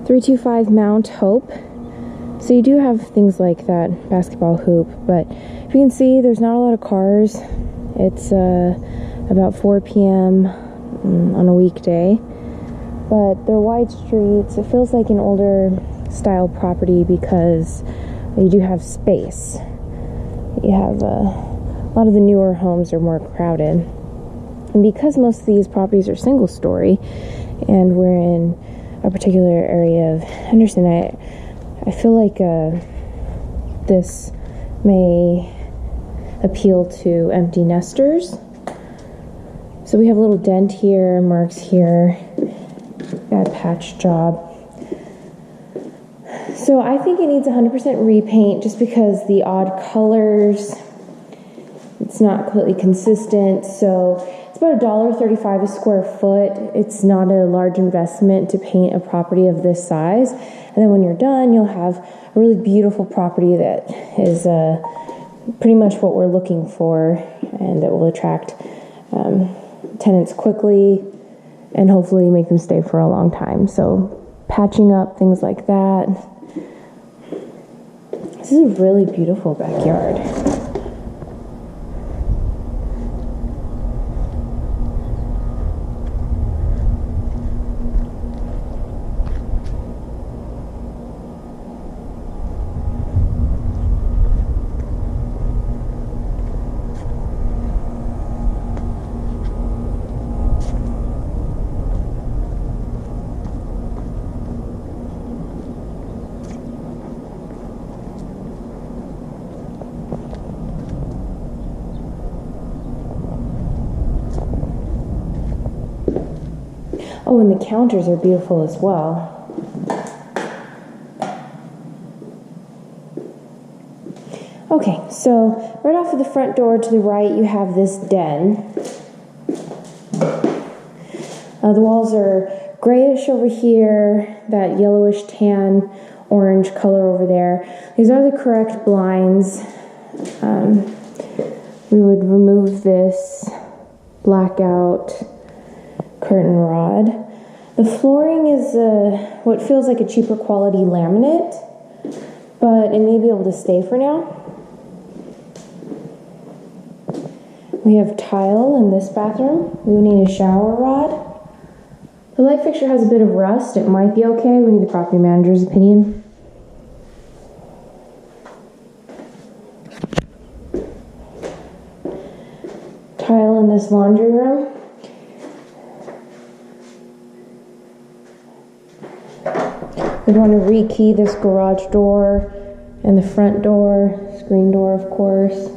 325 Mount Hope. So you do have things like that basketball hoop, but if you can see, there's not a lot of cars. It's about 4 p.m. On a weekday, but they're wide streets. It feels like an older style property because you do have space. You have a lot of the newer homes are more crowded, and because most of these properties are single story, and we're in a particular area of Henderson, I feel like this may appeal to empty nesters. So we have a little dent here, marks here, got a patch job. So I think it needs 100% repaint just because the odd colors, it's not completely consistent. So it's about $1.35 a square foot. It's not a large investment to paint a property of this size. And then when you're done, you'll have a really beautiful property that is pretty much what we're looking for, and that will attract tenants quickly and hopefully make them stay for a long time. So patching up, things like that. This is a really beautiful backyard. Oh, and the counters are beautiful as well. Okay, so right off of the front door to the right, you have this den. The walls are grayish over here, that yellowish tan orange color over there. These are the correct blinds. We would remove this blackout curtain rod. The flooring is what feels like a cheaper quality laminate, but it may be able to stay for now. We have tile in this bathroom. We will need a shower rod. The light fixture has a bit of rust. It might be okay. We need the property manager's opinion. Tile in this laundry room. We'd want to rekey this garage door and the front door, screen door, of course.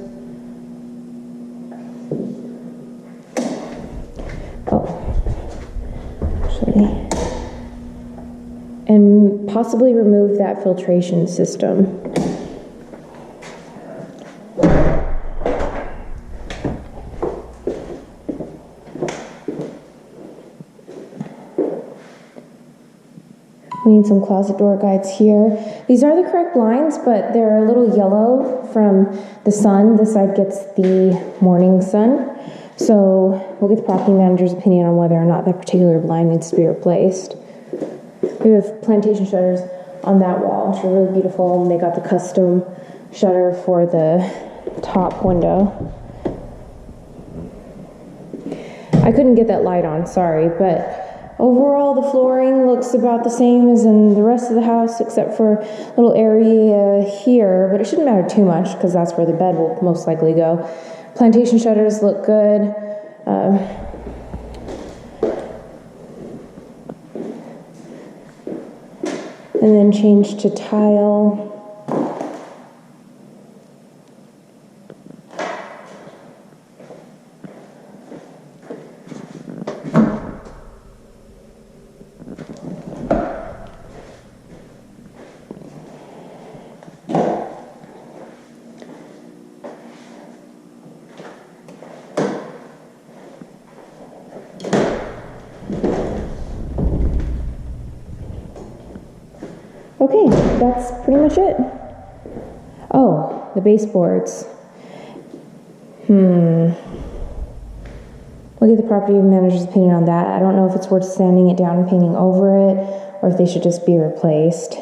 And possibly remove that filtration system. We need some closet door guides here. These are the correct blinds, but they're a little yellow from the sun. This side gets the morning sun. So we'll get the property manager's opinion on whether or not that particular blind needs to be replaced. We have plantation shutters on that wall, which are really beautiful, and they got the custom shutter for the top window. I couldn't get that light on, sorry, but overall the flooring looks about the same as in the rest of the house, except for a little area here, but it shouldn't matter too much because that's where the bed will most likely go. Plantation shutters look good. And then change to tile. Okay, that's pretty much it. Oh, the baseboards. We'll get the property manager's opinion on that. I don't know if it's worth sanding it down and painting over it, or if they should just be replaced.